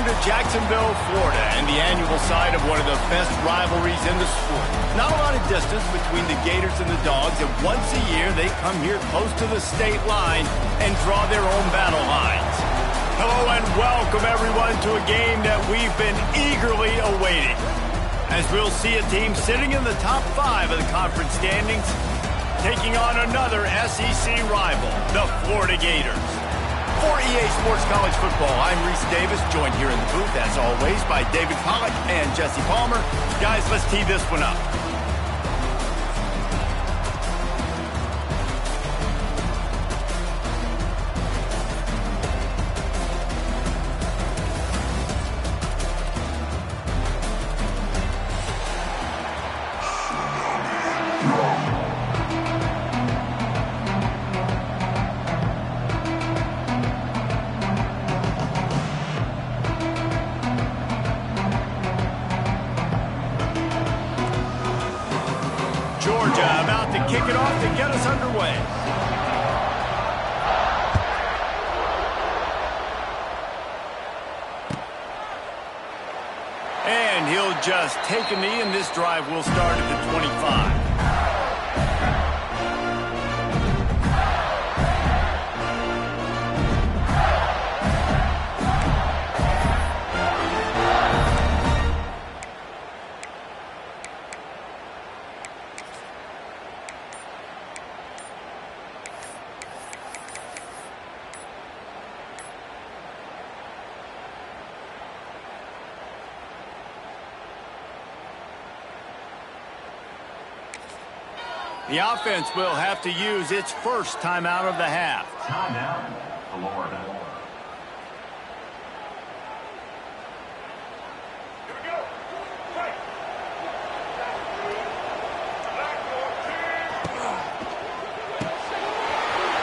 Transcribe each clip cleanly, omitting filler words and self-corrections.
to Jacksonville, Florida, and the annual site of one of the best rivalries in the sport. Not a lot of distance between the Gators and the Dogs, and once a year they come here close to the state line and draw their own battle lines. Hello and welcome everyone to a game that we've been eagerly awaiting, as we'll see a team sitting in the top 5 of the conference standings taking on another SEC rival, the Florida Gators. For EA Sports College Football, I'm Reese Davis, joined here in the booth, as always, by David Pollack and Jesse Palmer. Guys, let's tee this one up. Georgia about to kick it off to get us underway. And he'll just take a knee, and this drive will start at the 25. The offense will have to use its first timeout of the half. Timeout, Florida.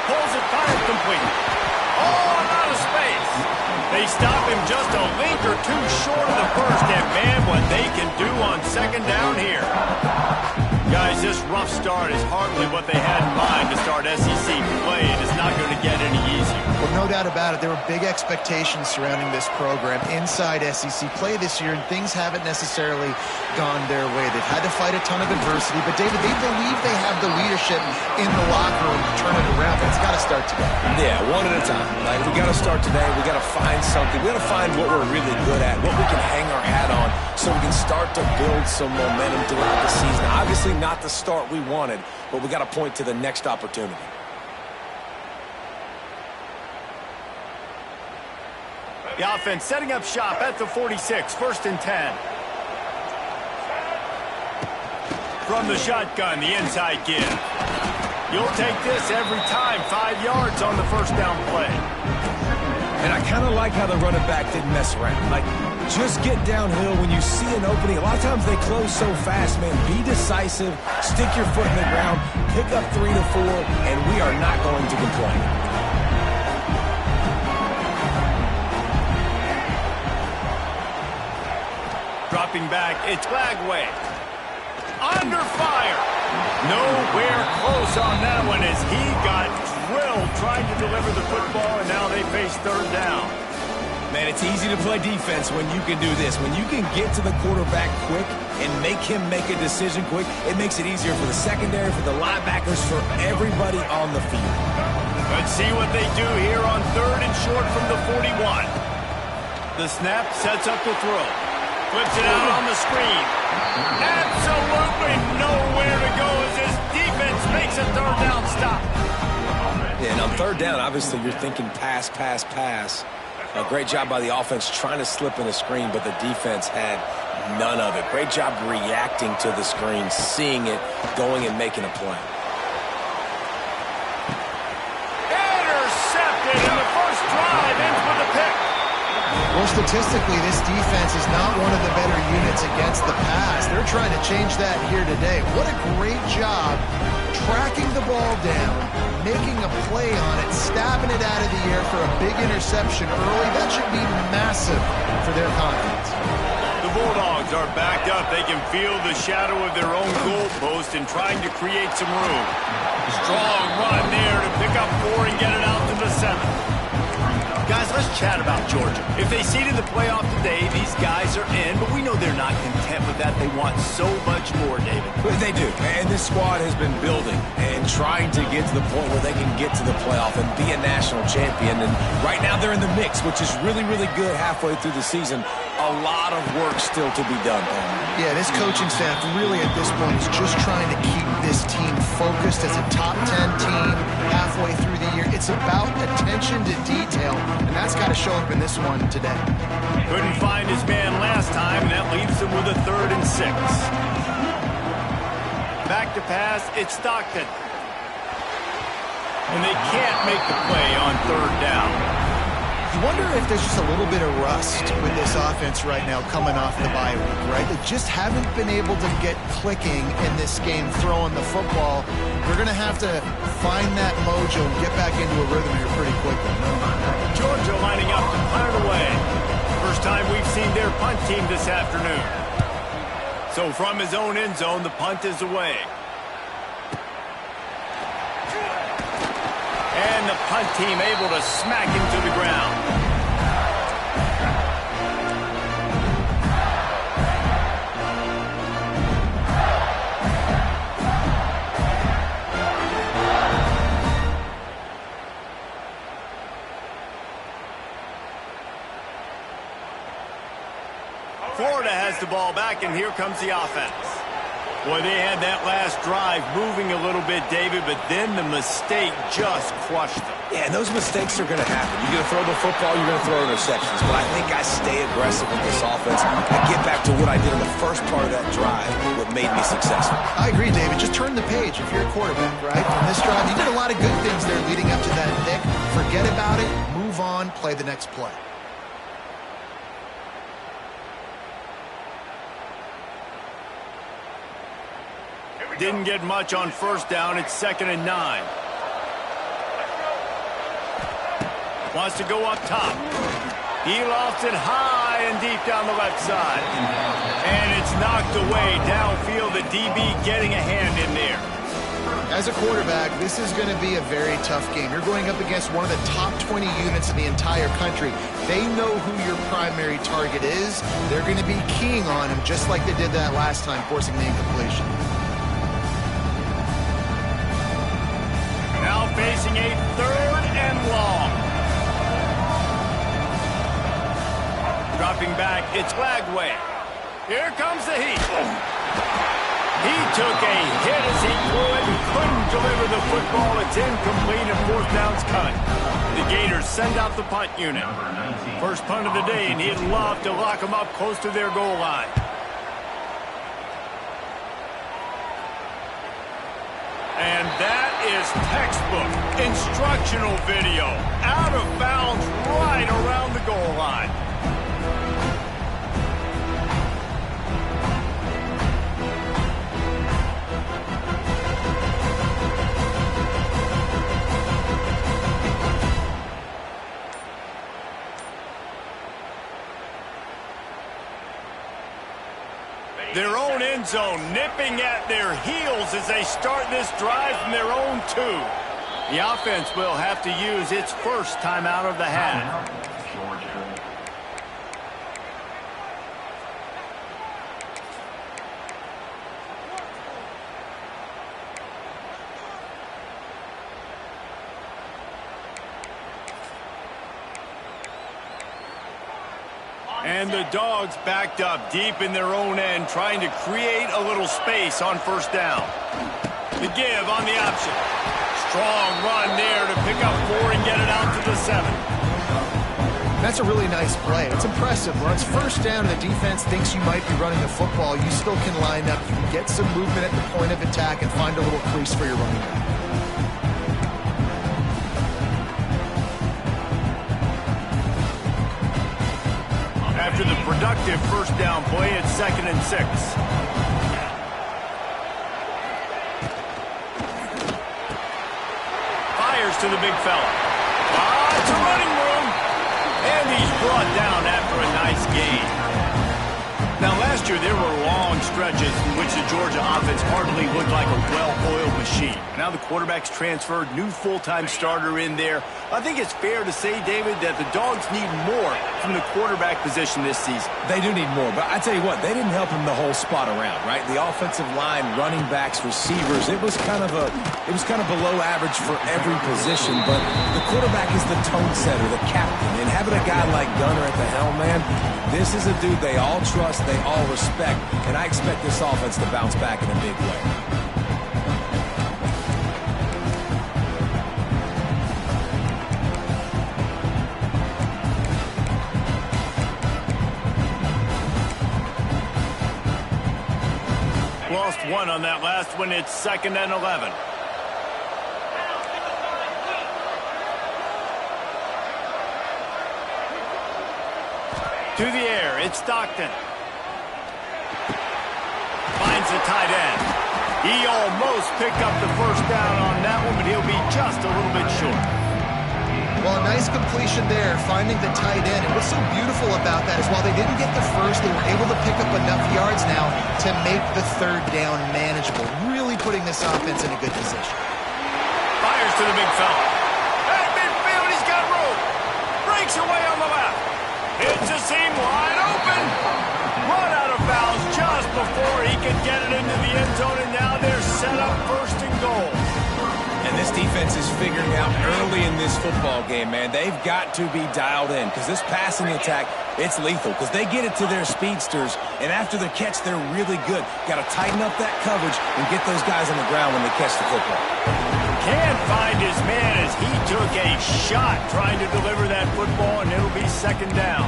Pulls it, fire complete. Oh, I'm out of space. They stop him just a link or two short of the first, and man, what they can do on second down here. Guys, this rough start is hardly what they had in mind to start SEC play, and it's not going to get any easier. Well, no doubt about it. There were big expectations surrounding this program inside SEC play this year, and things haven't necessarily gone their way. They've had to fight a ton of adversity, but David, they believe they have the leadership in the locker room to turn it around, but it's got to start today. Yeah, one at a time. Like, we got to start today. We got to find something. We got to find what we're really good at, what we can hang our hat on, so we can start to build some momentum throughout the season. Obviously not the start we wanted, but we got to point to the next opportunity. The offense setting up shop at the 46, 1st and 10. From the shotgun, the inside give. You'll take this every time, 5 yards on the first down play. And I kind of like how the running back didn't mess around. Like, just get downhill when you see an opening. A lot of times they close so fast, man. Be decisive, stick your foot in the ground, pick up 3 to 4, and we are not going to complain. Dropping back, it's Glagway. Under fire. Nowhere close on that one as he got drilled trying to deliver the football, and now they face 3rd down. Man, it's easy to play defense when you can do this. When you can get to the quarterback quick and make him make a decision quick, it makes it easier for the secondary, for the linebackers, for everybody on the field. Let's see what they do here on 3rd and short from the 41. The snap sets up the throw. Flips it out on the screen. Absolutely nowhere to go as this defense makes a 3rd down stop. Yeah, and on 3rd down, obviously you're thinking pass, pass, pass. A great job by the offense trying to slip in the screen, but the defense had none of it. Great job reacting to the screen, seeing it, going and making a play. Intercepted, and the first drive ends with a pick. Well, statistically, this defense is not one of the better units against the pass. They're trying to change that here today. What a great job tracking the ball down, making a play on it, stabbing it out of the air for a big interception early. That should be massive for their confidence. The Bulldogs are backed up. They can feel the shadow of their own goalpost and trying to create some room. Strong run there to pick up 4 and get it out to the 7. Guys, let's chat about Georgia. If they seeded the playoff today, these guys are in, but we know they're not content with that. They want so much more, David. They do, and this squad has been building and trying to get to the point where they can get to the playoff and be a national champion. And right now they're in the mix, which is really, really good halfway through the season. A lot of work still to be done. Yeah, this coaching staff really at this point is just trying to keep this team focused as a top 10 team halfway through the year. It's about attention to detail, and that's got to show up in this one today. Couldn't find his man last time, and that leaves him with a 3rd and 6. Back to pass, it's Stockton. And they can't make the play on 3rd down. You wonder if there's just a little bit of rust with this offense right now coming off the bye week, right? They just haven't been able to get clicking in this game throwing the football. They're going to have to find that mojo and get back into a rhythm here pretty quickly. Georgia lining up to punt it away. First time we've seen their punt team this afternoon. So from his own end zone, the punt is away. And the punt team able to smack him to the ground. Florida has the ball back, and here comes the offense. Boy, they had that last drive moving a little bit, David, but then the mistake just crushed them. Yeah, and those mistakes are going to happen. You're going to throw the football, you're going to throw interceptions. But I think I stay aggressive with this offense. I get back to what I did in the first part of that drive, what made me successful. I agree, David. Just turn the page if you're a quarterback, right? On this drive, you did a lot of good things there leading up to that pick. Forget about it, move on, play the next play. Didn't get much on 1st down. It's 2nd and 9. Wants to go up top. He lofts it high and deep down the left side. And it's knocked away downfield. The DB getting a hand in there. As a quarterback, this is going to be a very tough game. You're going up against one of the top 20 units in the entire country. They know who your primary target is. They're going to be keying on him just like they did that last time, forcing the incompletion. Now facing a 3rd and long. Dropping back, it's Lagway. Here comes the heat. He took a hit as he threw it and couldn't deliver the football. It's incomplete and 4th down's coming. The Gators send out the punt unit. First punt of the day, and he'd love to lock them up close to their goal line. And that is textbook instructional video. Out of bounds right around the goal line. Their own end zone nipping at their heels as they start this drive from their own 2. The offense will have to use its first timeout of the half. And the Dogs backed up deep in their own end, trying to create a little space on 1st down. The give on the option. Strong run there to pick up 4 and get it out to the 7. That's a really nice play. It's impressive. When it's 1st down and the defense thinks you might be running the football, you still can line up. You can get some movement at the point of attack and find a little crease for your running back. After the productive 1st down play, it's 2nd and 6. Fires to the big fella. It's a running room. And he's brought down after a nice gain. Now, last year there were long stretches in which the Georgia offense hardly looked like a well-oiled machine. Now the quarterback's transferred, new full-time starter in there. I think it's fair to say, David, that the Dogs need more from the quarterback position this season. They do need more, but I tell you what, they didn't help him the whole spot around, right? The offensive line, running backs, receivers, it was kind of below average for every position, but the quarterback is the tone setter, the captain, and having a guy like Gunner at the helm, man, this is a dude they all trust, they all respect, and I expect this offense to bounce back in a big way. Lost one on that last one. It's 2nd and 11. To the air, it's Stockton. Finds the tight end. He almost picked up the first down on that one, but he'll be just a little bit short. Well, a nice completion there, finding the tight end. And what's so beautiful about that is while they didn't get the first, they were able to pick up enough yards now to make the third down manageable. Really putting this offense in a good position. Fires to the big fella. At midfield, he's got room. Breaks away on the left. Hits a seam wide open. Run out of bounds just before he could get it into the end zone, and now they're set up 1st and goal. And this defense is figuring out early in this football game, man. They've got to be dialed in because this passing attack, it's lethal because they get it to their speedsters, and after the catch, they're really good. Got to tighten up that coverage and get those guys on the ground when they catch the football. Can't find his man as he took a shot trying to deliver that football, and it'll be 2nd down.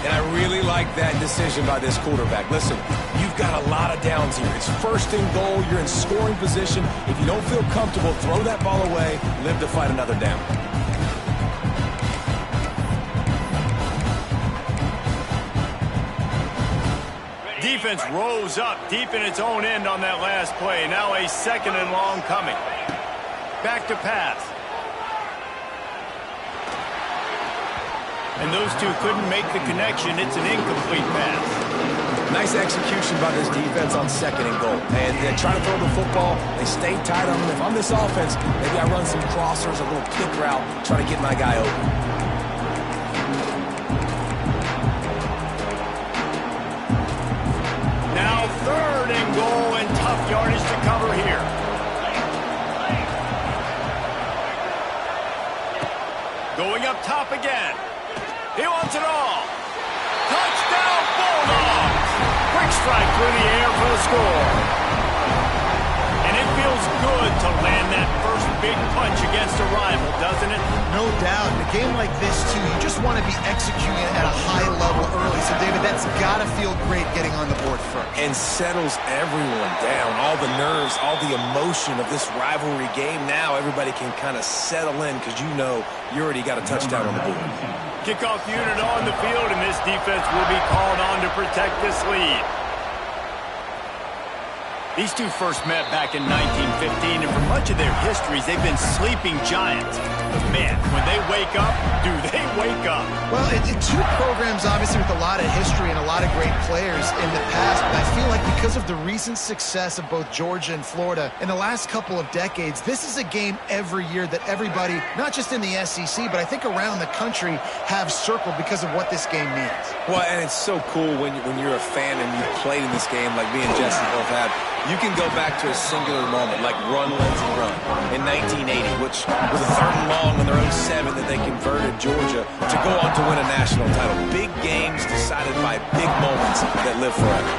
And I really like that decision by this quarterback. Listen, you've got a lot of downs here. It's 1st and goal. You're in scoring position. If you don't feel comfortable, throw that ball away. Live to fight another down. Defense rose up deep in its own end on that last play. Now a 2nd and long coming. Back to pass. And those two couldn't make the connection. It's an incomplete pass. Nice execution by this defense on 2nd and goal. And they try to throw the football. They stay tight on them. If I'm this offense, maybe I run some crossers, a little pick route, try to get my guy open. Now 3rd and goal, and tough yardage to cover here. Going up top again. He wants it all. Touchdown, Bulldogs! Quick strike through the air for the score. And it feels good to land that first big punch against a rival, doesn't it? No doubt. In a game like this, too, you just want to be executing at a high level early. So, David, that's got to feel great getting on the board first. And settles everyone down. All the nerves, all the emotion of this rivalry game. Now everybody can kind of settle in because you know you already got a touchdown on the board. Kickoff unit on the field, and this defense will be called on to protect this lead. These two first met back in 1915, and for much of their histories, they've been sleeping giants. But man, when they wake up, do they wake up? Well, two programs, obviously, with a lot of history and a lot of great players in the past, but I feel like because of the recent success of both Georgia and Florida in the last couple of decades, this is a game every year that everybody, not just in the SEC, but I think around the country, have circled because of what this game means. Well, and it's so cool when you're a fan and you've played in this game like me and Jesse both have. You can go back to a singular moment like Run, Lindsey, Run in 1980, which was a 3rd and long on their own 7 that they converted Georgia to go on to win a national title. Big games decided by big moments that live forever.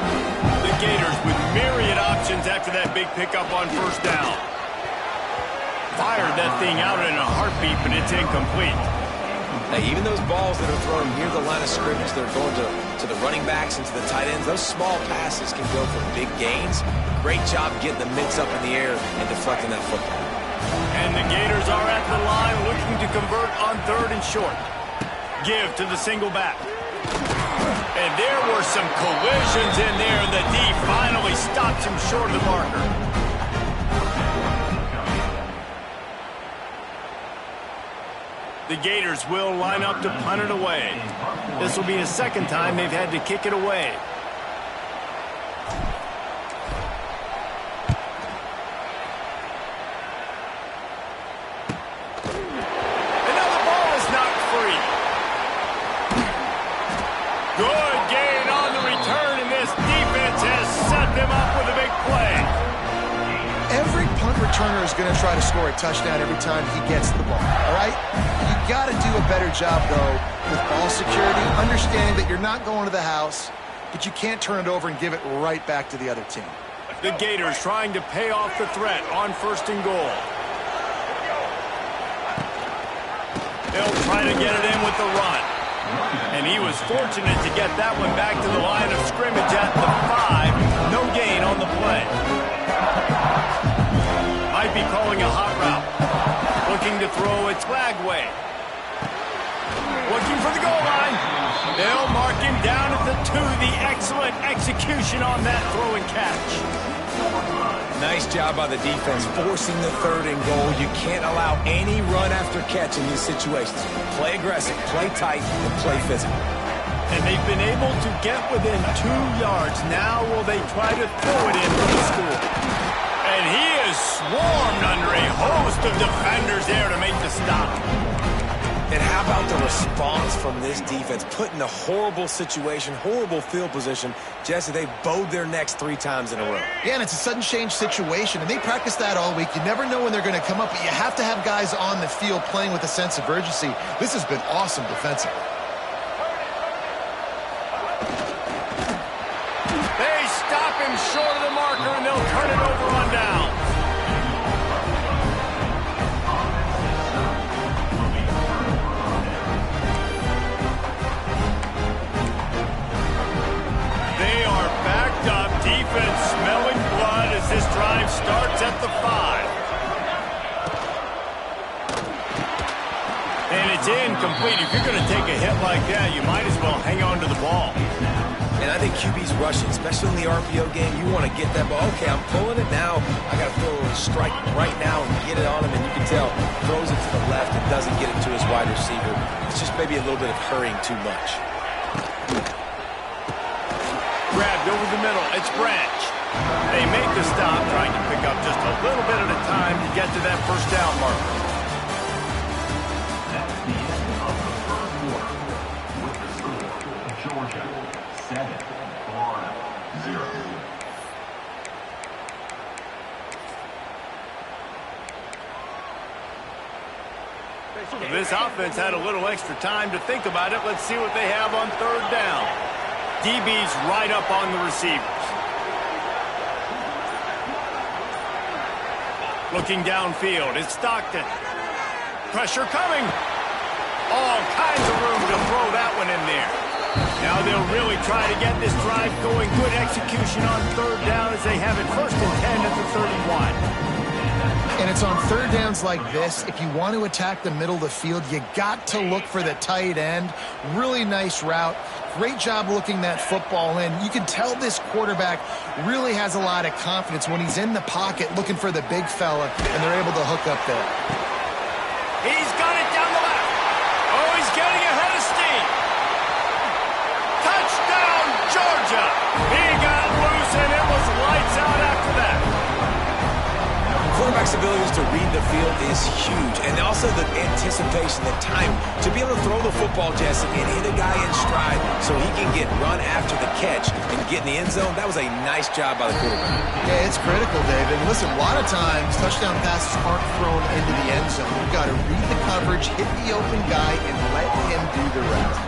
The Gators with myriad options after that big pickup on 1st down. Fired that thing out in a heartbeat, but it's incomplete. Now, even those balls that are thrown near the line of scrimmage, they're going to the running backs and to the tight ends, those small passes can go for big gains. Great job getting the mitts up in the air and deflecting that football. And the Gators are at the line looking to convert on 3rd and short. Give to the single back. And there were some collisions in there, and the D finally stops him short of the marker. The Gators will line up to punt it away. This will be the 2nd time they've had to kick it away. returner is going to try to score a touchdown every time he gets the ball, all right? You got to do a better job, though, with ball security, understanding that you're not going to the house, but you can't turn it over and give it right back to the other team. The Gators trying to pay off the threat on 1st and goal. They'll try to get it in with the run. And he was fortunate to get that one back to the line of scrimmage at the 5. No gain on the play. Might be calling a hot route. Looking to throw it flag way. Looking for the goal line. They'll mark him down at the 2. The excellent execution on that throw and catch. Nice job by the defense, forcing the 3rd and goal. You can't allow any run after catch in these situations. Play aggressive, play tight, and play physical. And they've been able to get within 2 yards. Now will they try to throw it in for the score? And he is swarmed under a host of defenders there to make the stop. And how about the response from this defense? Put in a horrible situation, horrible field position. Jesse, they bowed their necks 3 times in a row. Yeah, and it's a sudden change situation, and they practice that all week. You never know when they're going to come up, but you have to have guys on the field playing with a sense of urgency. This has been awesome defensively. They stop him short of the marker, and they'll turn it over on down. Defense smelling blood as this drive starts at the 5. And it's incomplete. If you're going to take a hit like that, you might as well hang on to the ball. And I think QB's rushing, especially in the RPO game. You want to get that ball. Okay, I'm pulling it now. I got to throw a strike right now and get it on him. And you can tell, throws it to the left and doesn't get it to his wide receiver. It's just maybe a little bit of hurrying too much. Grabbed over the middle. It's Branch. They make the stop, trying to pick up just a little bit at a time to get to that 1st down marker. That's the end of the 1st quarter. With the score, Georgia 7, Florida 0. This offense had a little extra time to think about it. Let's see what they have on 3rd down. DB's right up on the receivers. Looking downfield, it's Stockton. Pressure coming. All kinds of room to throw that one in there. Now they'll really try to get this drive going. Good execution on 3rd down as they have it 1st and 10 at the 31. And it's on 3rd downs like this. If you want to attack the middle of the field, you got to look for the tight end. Really nice route. Great job looking that football in. You can tell this quarterback really has a lot of confidence when he's in the pocket looking for the big fella, and they're able to hook up there. He's got it down the left. Oh, he's getting ahead of steam. Touchdown, Georgia. He got loose, and it was lights out after that. Quarterback's abilities to read the field is huge, and also the anticipation, the time to be able to throw the football, Jesse, and hit a guy in stride so he can get run after the catch and get in the end zone. That was a nice job by the quarterback. Yeah, it's critical, David. Listen, a lot of times touchdown passes aren't thrown into the end zone. You've got to read the coverage, hit the open guy, and let him do the rest.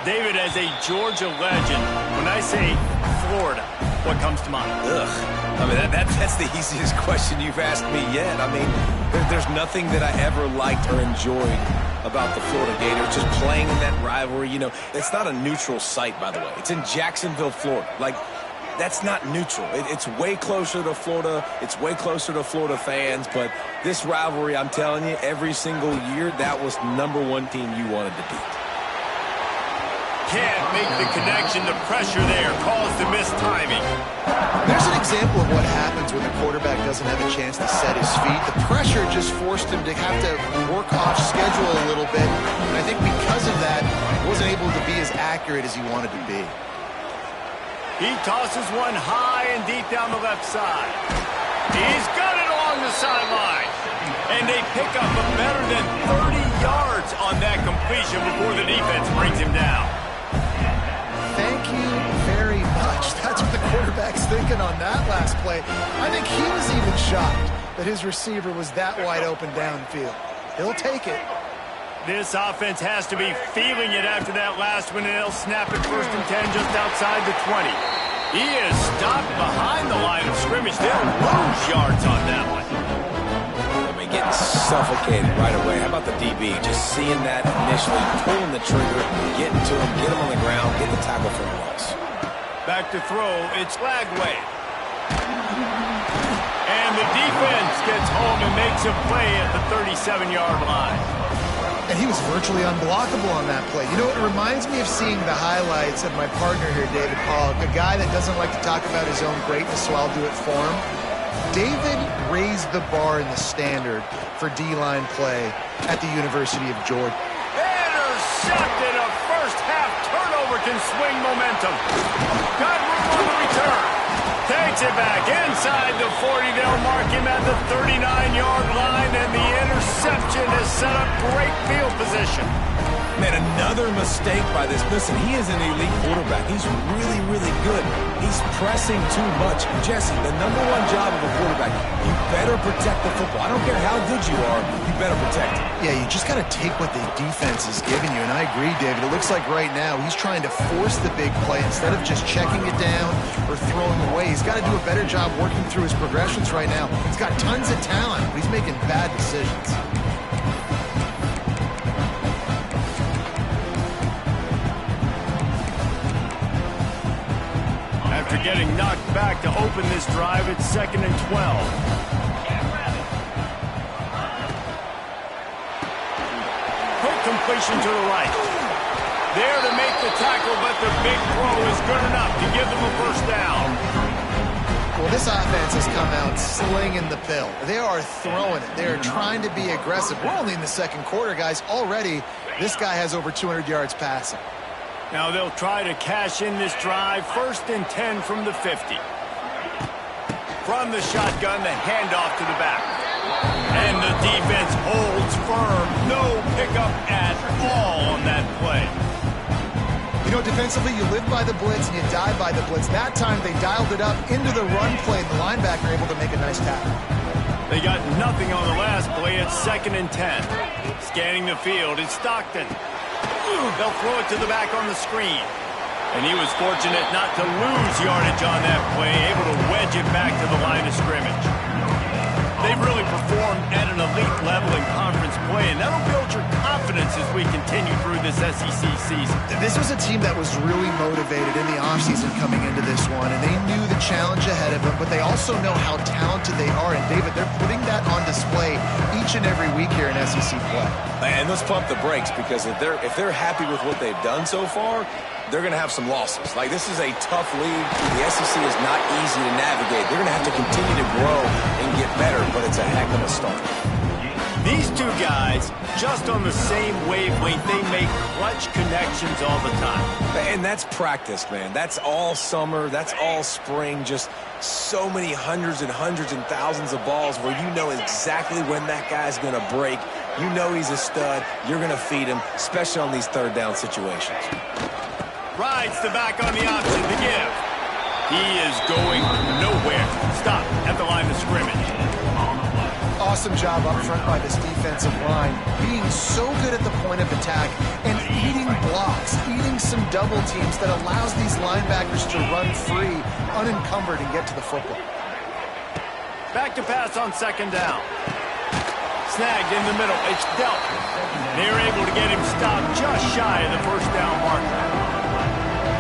David, as a Georgia legend, when I say Florida, what comes to mind? Ugh. I mean, that's the easiest question you've asked me yet. I mean, there's nothing that I ever liked or enjoyed about the Florida Gators, just playing in that rivalry. You know, it's not a neutral site, by the way. It's in Jacksonville, Florida. Like, that's not neutral. It's way closer to Florida. It's way closer to Florida fans. But this rivalry, I'm telling you, every single year, that was #1 team you wanted to beat. Can't make the connection. The pressure there caused the missed timing. There's an example of what happens when the quarterback doesn't have a chance to set his feet. The pressure just forced him to have to work off schedule a little bit. And I think because of that, he wasn't able to be as accurate as he wanted to be. He tosses one high and deep down the left side. He's got it along the sideline. And they pick up a better possession before the defense brings him down. Thank you very much. That's what the quarterback's thinking on that last play. I think he was even shocked that his receiver was that wide open downfield. He'll take it. This offense has to be feeling it after that last one, and they'll snap it 1st and 10 just outside the 20. He is stopped behind the line of scrimmage. They'll lose yards on that one. I mean, getting suffocated right away. How about the DB? Just seeing that initially, pulling the trigger, getting to him, get him on the ground, get the tackle for a loss. Back to throw, it's Lagway. And the defense gets home and makes a play at the 37-yard line. And he was virtually unblockable on that play. You know, it reminds me of seeing the highlights of my partner here, David Pollock, a guy that doesn't like to talk about his own greatness, so I'll do it for him. David raised the bar in the standard for D-line play at the University of Georgia. Intercepted. A first-half turnover can swing momentum. Got room on the return. Takes it back inside the 40. They'll mark him at the 39-yard line, and the interception has set up great field position. Man, another mistake by this. Listen, he is an elite quarterback. He's really, really good. He's pressing too much. Jesse, the #1 job of a quarterback, you better protect the football. I don't care how good you are, you better protect it. Yeah, you just got to take what the defense is giving you, and I agree, David. It looks like right now he's trying to force the big play instead of just checking it down or throwing away. He's got to do a better job working through his progressions right now. He's got tons of talent, but he's making bad decisions. After getting knocked back to open this drive, it's 2nd and 12. Quick completion to the right. There to make the tackle, but the big throw is good enough to give them a first down. Well, this offense has come out slinging the pill. They are throwing it. They are trying to be aggressive. We're only in the 2nd quarter, guys. Already, this guy has over 200 yards passing. Now they'll try to cash in this drive. 1st and 10 from the 50. From the shotgun, the handoff to the back. And the defense holds firm. No pickup at all on that play. You know, defensively, you live by the blitz and you die by the blitz. That time, they dialed it up into the run play, and the linebacker able to make a nice tackle. They got nothing on the last play. It's 2nd and 10. Scanning the field, it's Stockton. They'll throw it to the back on the screen. And he was fortunate not to lose yardage on that play, able to wedge it back to the line of scrimmage. They've really performed at an elite level in conference play, and that'll build your confidence as we continue through this SEC season. This was a team that was really motivated in the offseason coming into this one, and they knew the challenge ahead of them, but they also know how talented they are. And, David, they're putting that on display each and every week here in SEC play. And let's pump the brakes, because if they're happy with what they've done so far, they're going to have some losses. Like, this is a tough league. The SEC is not easy to navigate. They're going to have to continue to grow and get better, but it's a heck of a start. These two guys, just on the same wavelength, they make clutch connections all the time. And that's practice, man. That's all summer. That's all spring. Just so many hundreds and thousands of balls where you know exactly when that guy's going to break. You know he's a stud. You're going to feed him, especially on these 3rd down situations. Rides the back on the option to give. He is going nowhere. Stop at the line of scrimmage. Awesome job up front by this defensive line, being so good at the point of attack and eating blocks, eating some double teams that allows these linebackers to run free, unencumbered, and get to the football. Back to pass on 2nd down. Snagged in the middle. It's dealt. They're able to get him stopped just shy of the 1st down marker.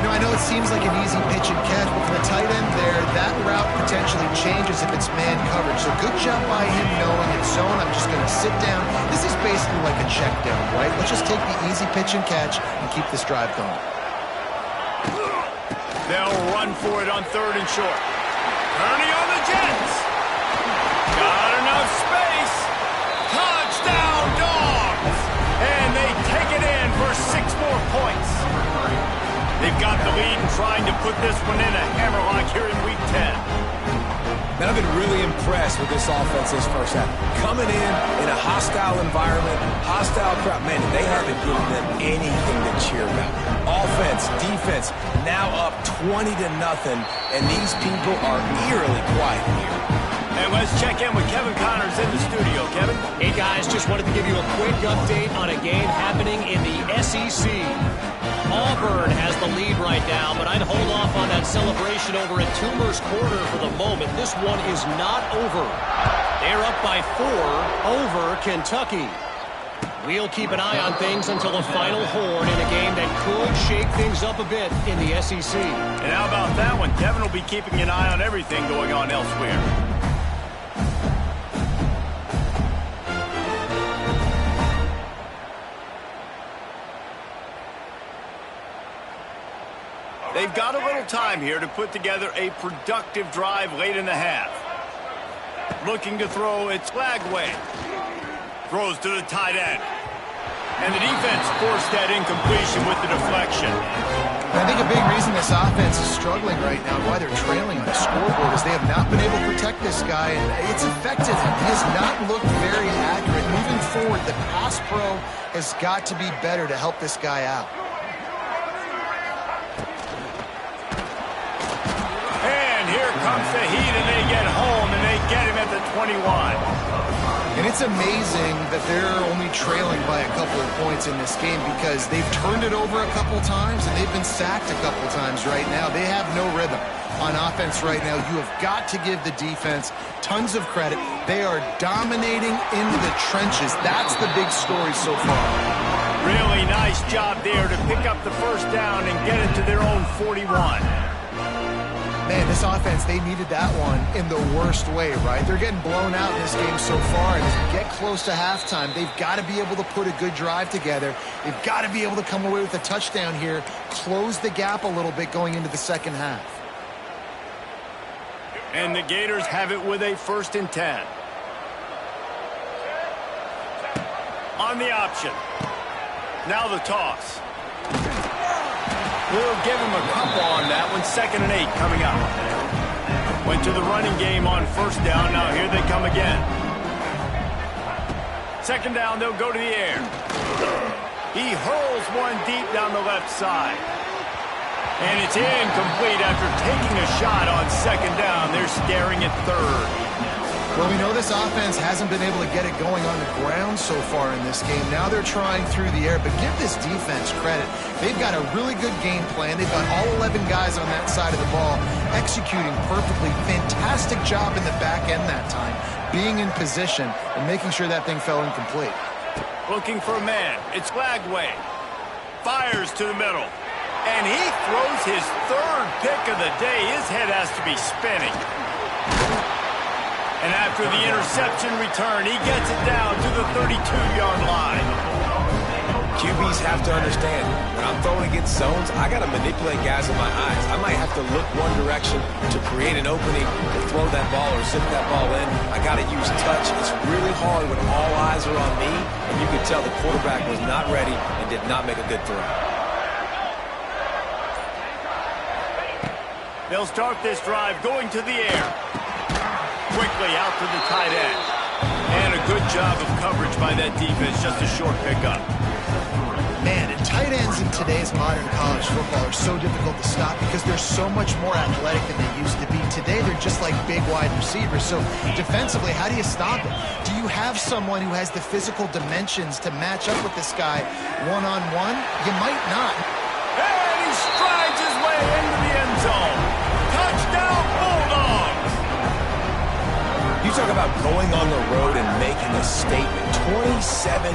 You know, I know it seems like an easy pitch and catch, but for the tight end there, that route potentially changes if it's man coverage. So good job by him knowing it's zone. I'm just going to sit down. This is basically like a check down, right? Let's just take the easy pitch and catch and keep this drive going. They'll run for it on 3rd and short. Ernie on the Jets. Got enough space. Touchdown, Dogs. And they take it in for 6 more points. They've got the lead and trying to put this one in a hammerlock here in Week 10. Man, I've been really impressed with this offense this first half. Coming in a hostile environment, hostile crowd. Man, they haven't given them anything to cheer about. Offense, defense, now up 20-0, and these people are eerily quiet here. And let's check in with Kevin Connors in the studio. Kevin? Hey, guys, just wanted to give you a quick update on a game happening in the SEC. Auburn has the lead right now, but I'd hold off on that celebration over at Toomer's Corner for the moment. This one is not over. They're up by 4 over Kentucky. We'll keep an eye on things until the final horn in a game that could shake things up a bit in the SEC. And how about that one? Kevin will be keeping an eye on everything going on elsewhere. They've got a little time here to put together a productive drive late in the half. Looking to throw, it's Lagway. Throws to the tight end. And the defense forced that incompletion with the deflection. I think a big reason this offense is struggling right now, why they're trailing on the scoreboard, is they have not been able to protect this guy, and it's affected him. He has not looked very accurate. Moving forward, the pass pro has got to be better to help this guy out. Here comes the heat, and they get home, and they get him at the 21. And it's amazing that they're only trailing by a couple of points in this game because they've turned it over a couple times, and they've been sacked a couple times right now. They have no rhythm on offense right now. You have got to give the defense tons of credit. They are dominating in the trenches. That's the big story so far. Really nice job there to pick up the first down and get it to their own 41. Man, this offense, they needed that one in the worst way, right? They're getting blown out in this game so far, and as we get close to halftime, they've got to be able to put a good drive together. They've got to be able to come away with a touchdown here, close the gap a little bit going into the second half. And the Gators have it with a 1st and 10. On the option. Now the toss. We'll give him a couple on that one. 2nd and 8 coming up. Went to the running game on 1st down. Now here they come again. 2nd down, they'll go to the air. He hurls one deep down the left side. And it's incomplete after taking a shot on 2nd down. They're staring at 3rd. Well, we know this offense hasn't been able to get it going on the ground so far in this game. Now they're trying through the air, but give this defense credit. They've got a really good game plan. They've got all 11 guys on that side of the ball executing perfectly. Fantastic job in the back end that time, being in position and making sure that thing fell incomplete. Looking for a man. It's Lagway. Fires to the middle. And he throws his 3rd pick of the day. His head has to be spinning. And after the interception return, he gets it down to the 32-yard line. QBs have to understand, when I'm throwing against zones, I got to manipulate guys with my eyes. I might have to look one direction to create an opening to throw that ball or zip that ball in. I got to use touch. It's really hard when all eyes are on me, and you can tell the quarterback was not ready and did not make a good throw. They'll start this drive going to the air. Quickly out to the tight end. And a good job of coverage by that defense. Just a short pickup. Man, and tight ends in today's modern college football are so difficult to stop because they're so much more athletic than they used to be. Today, they're just like big wide receivers. So defensively, how do you stop it? Do you have someone who has the physical dimensions to match up with this guy one-on-one? You might not. And he strides his way into the end zone. Touchdown, Bulldogs! You talk about going on the road and making a statement. 27-0.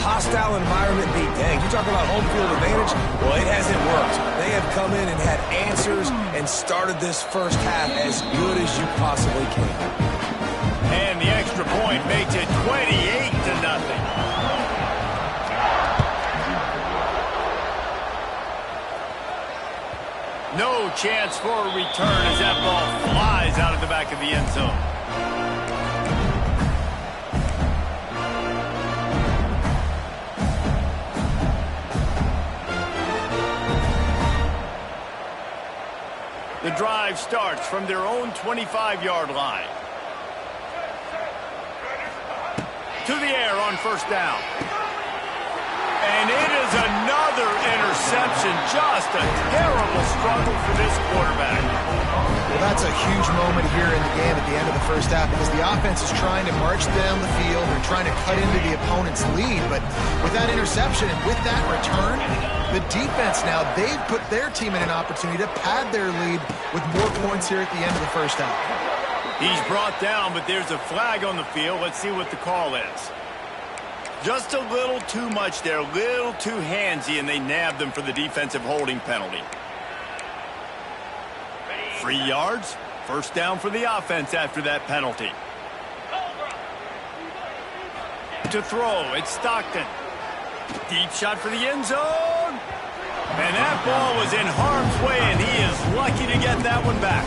Hostile environment beat. Dang, you talk about home field advantage? Well, it hasn't worked. They have come in and had answers and started this first half as good as you possibly can. And the extra point makes it 28-0. No chance for a return as that ball flies out of the back of the end zone. The drive starts from their own 25-yard line. To the air on first down. And it is another interception. Just a terrible struggle for this quarterback. Well, that's a huge moment here in the game at the end of the first half because the offense is trying to march down the field. They're trying to cut into the opponent's lead. But with that interception and with that return, the defense now, they've put their team in an opportunity to pad their lead with more points here at the end of the first half. He's brought down, but there's a flag on the field. Let's see what the call is. Just a little too much there, a little too handsy, and they nabbed them for the defensive holding penalty. 3 yards, first down for the offense after that penalty. To throw, it's Stockton. Deep shot for the end zone. And that ball was in harm's way, and he is lucky to get that one back.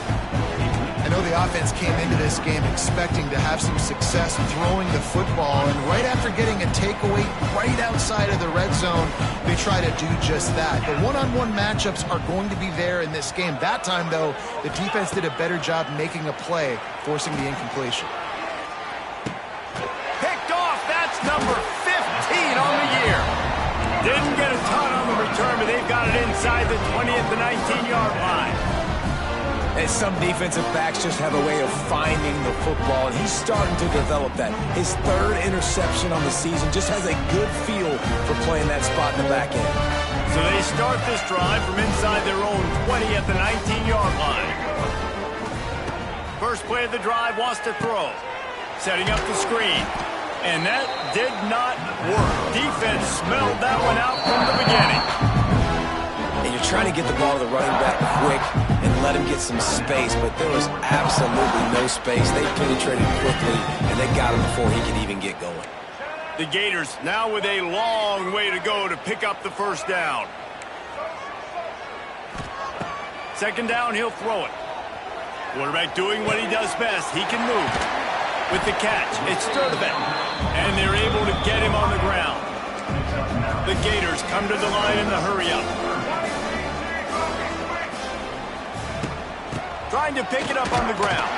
I know the offense came into this game expecting to have some success throwing the football, and right after getting a takeaway right outside of the red zone, they try to do just that. The one-on-one matchups are going to be there in this game. That time, though, the defense did a better job making a play, forcing the incompletion. Picked off, that's number 15 on the year. Didn't get a ton on the return, but they've got it inside the 20 at the 19-yard line. And some defensive backs just have a way of finding the football, and he's starting to develop that. His third interception on the season, just has a good feel for playing that spot in the back end. So they start this drive from inside their own 20 at the 19-yard line. First play of the drive, wants to throw. Setting up the screen. And that did not work. Defense smelled that one out from the beginning. And you're trying to get the ball to the running back quick and let him get some space, but there was absolutely no space. They penetrated quickly, and they got him before he could even get going. The Gators now with a long way to go to pick up the first down. Second down, he'll throw it. Quarterback doing what he does best. He can move. With the catch, it's Sturdivant. And they're able to get him on the ground. The Gators come to the line in the hurry-up. Trying to pick it up on the ground.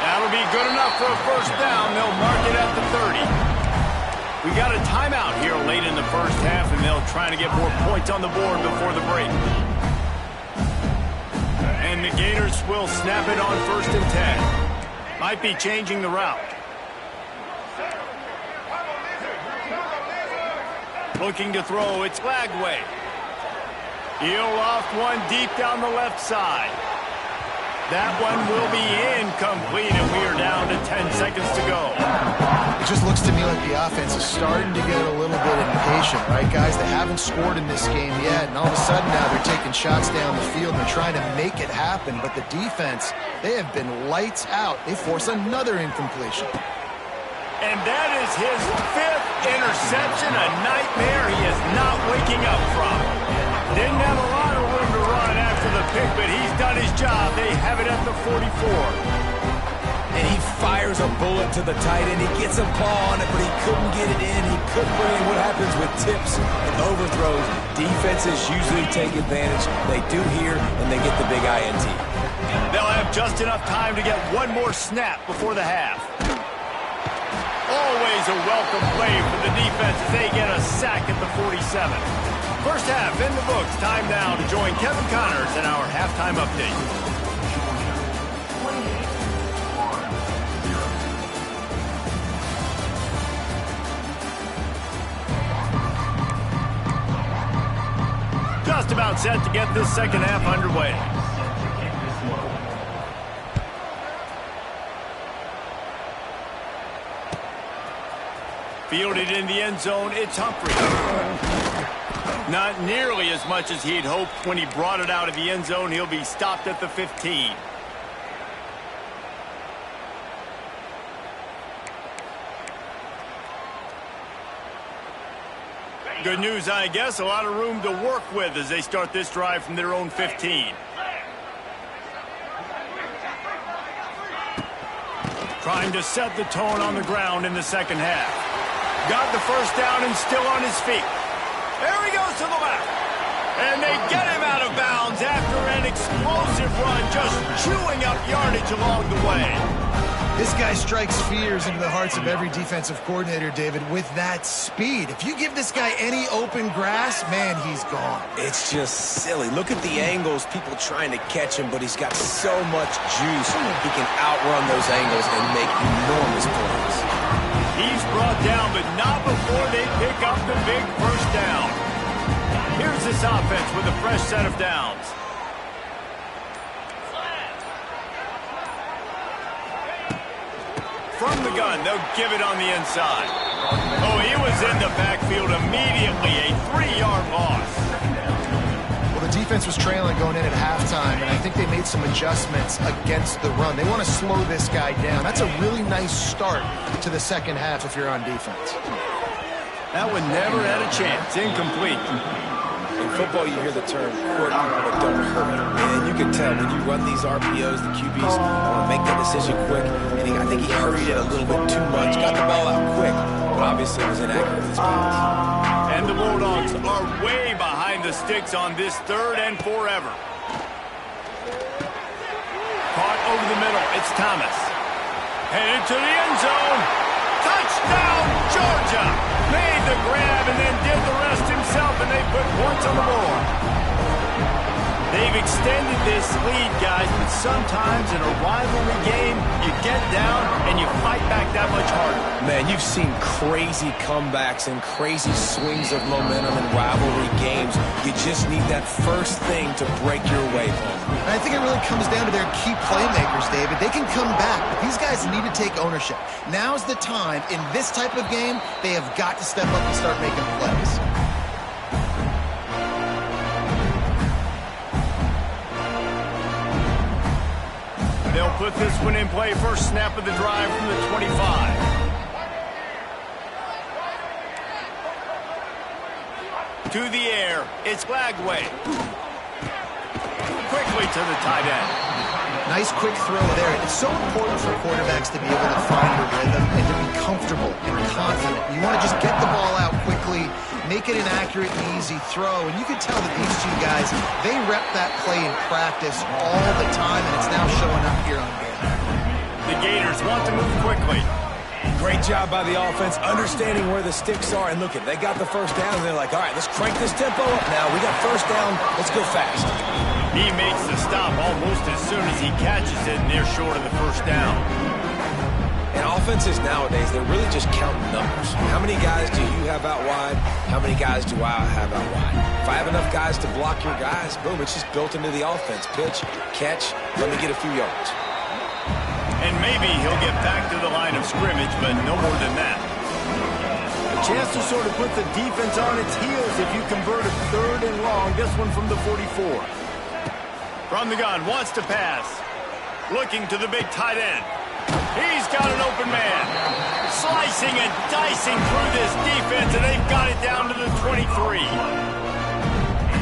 That'll be good enough for a first down. They'll mark it at the 30. We got a timeout here late in the first half, and they'll try to get more points on the board before the break. And the Gators will snap it on 1st and 10. Might be changing the route. Looking to throw, it's Lagway. He'll loft one deep down the left side. That one will be incomplete, and we are down to 10 seconds to go. It just looks to me like the offense is starting to get a little bit impatient, right, guys? They haven't scored in this game yet, and all of a sudden now they're taking shots down the field and they're trying to make it happen. But the defense, they have been lights out. They force another incompletion. And that is his 5th interception, a nightmare he is not waking up from. Didn't have a lot of room to run after the pick, but he's done his job. They have it at the 44. And he fires a bullet to the tight end. He gets a paw on it, but he couldn't get it in. He couldn't bring it in. What happens with tips and overthrows? Defenses usually take advantage. They do here, and they get the big INT. They'll have just enough time to get one more snap before the half. Always a welcome play for the defense as they get a sack at the 47. First half in the books. Time now to join Kevin Connors in our halftime update. Just about set to get this second half underway. Fielded in the end zone, it's Humphrey. Not nearly as much as he'd hoped when he brought it out of the end zone. He'll be stopped at the 15. Good news, I guess. A lot of room to work with as they start this drive from their own 15. Trying to set the tone on the ground in the second half. Got the first down and still on his feet. There he goes to the left. And they get him out of bounds after an explosive run, just chewing up yardage along the way. This guy strikes fears into the hearts of every defensive coordinator, David, with that speed. If you give this guy any open grass, man, he's gone. It's just silly. Look at the angles, people trying to catch him, but he's got so much juice. He can outrun those angles and make enormous plays. He's brought down, but not before they pick up the big first down. Here's this offense with a fresh set of downs. From the gun, they'll give it on the inside. Oh, he was in the backfield immediately, a 3-yard loss. Well, the defense was trailing going in at halftime, and I think they made some adjustments against the run. They want to slow this guy down. That's a really nice start to the second half if you're on defense. That one never had a chance. Incomplete. In football, you hear the term, quick, but don't hurry. And you can tell when you run these RPOs, the QBs want to make that decision quick. And I think he hurried it a little bit too much, got the ball out quick, but obviously was inaccurate with his balance. And the Bulldogs are way behind the sticks on this 3rd and forever. Caught over the middle. It's Thomas. Headed to the end zone. Touchdown, Georgia! Made the grab and then did the rest himself, and they put points on the board. They've extended this lead, guys, but sometimes in a rivalry game, you get down and you fight back that much harder. Man, you've seen crazy comebacks and crazy swings of momentum in rivalry games. You just need that first thing to break your way home. I think it really comes down to their key playmakers, David. They can come back, but these guys need to take ownership. Now's the time. In this type of game, they have got to step up and start making plays. They'll put this one in play. First snap of the drive from the 25. To the air. It's Lagway. Quickly to the tight end. Nice quick throw there. It's so important for quarterbacks to be able to find a rhythm and to be comfortable and confident. You want to just get the ball out quickly, make it an accurate and easy throw. And you can tell that these two guys, they rep that play in practice all the time, and it's now showing up here on game. The Gators want to move quickly. Great job by the offense, understanding where the sticks are. And look, they got the first down, and they're like, all right, let's crank this tempo up now. We got first down. Let's go fast. He makes the stop almost as soon as he catches it, and they're short of the first down. And offenses nowadays, they're really just counting numbers. How many guys do you have out wide? How many guys do I have out wide? If I have enough guys to block your guys, boom, it's just built into the offense. Pitch, catch, let me get a few yards. And maybe he'll get back to the line of scrimmage, but no more than that. A chance to sort of put the defense on its heels if you convert a 3rd and long. This one from the 44. From the gun, wants to pass. Looking to the big tight end. He's got an open man. Slicing and dicing through this defense, and they've got it down to the 23.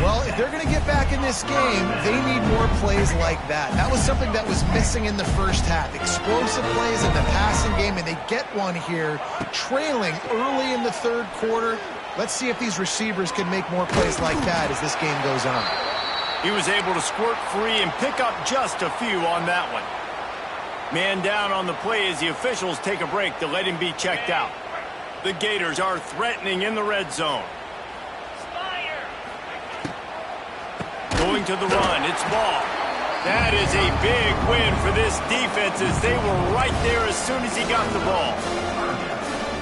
Well, if they're going to get back in this game, they need more plays like that. That was something that was missing in the first half. Explosive plays in the passing game, and they get one here, trailing early in the 3rd quarter. Let's see if these receivers can make more plays like that as this game goes on. He was able to squirt free and pick up just a few on that one. Man down on the play as the officials take a break to let him be checked out. The Gators are threatening in the red zone. Going to the run, it's Ball. That is a big win for this defense as they were right there as soon as he got the ball.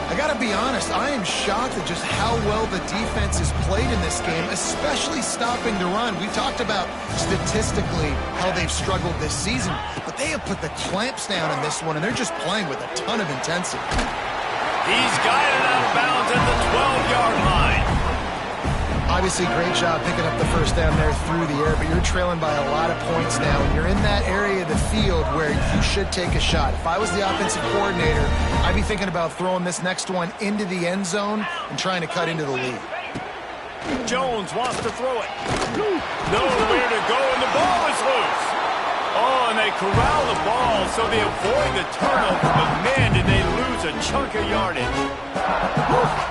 I got to be honest, I am shocked at just how well the defense has played in this game, especially stopping the run. We talked about statistically how they've struggled this season, but they have put the clamps down in this one, and they're just playing with a ton of intensity. He's got it out of bounds at the 12-yard line. Obviously, great job picking up the first down there through the air, but you're trailing by a lot of points now, and you're in that area of the field where you should take a shot. If I was the offensive coordinator, I'd be thinking about throwing this next one into the end zone and trying to cut into the lead. Jones wants to throw it. Nowhere to go, and the ball is loose. Oh, and they corral the ball so they avoid the turnover, but man, did they lose a chunk of yardage.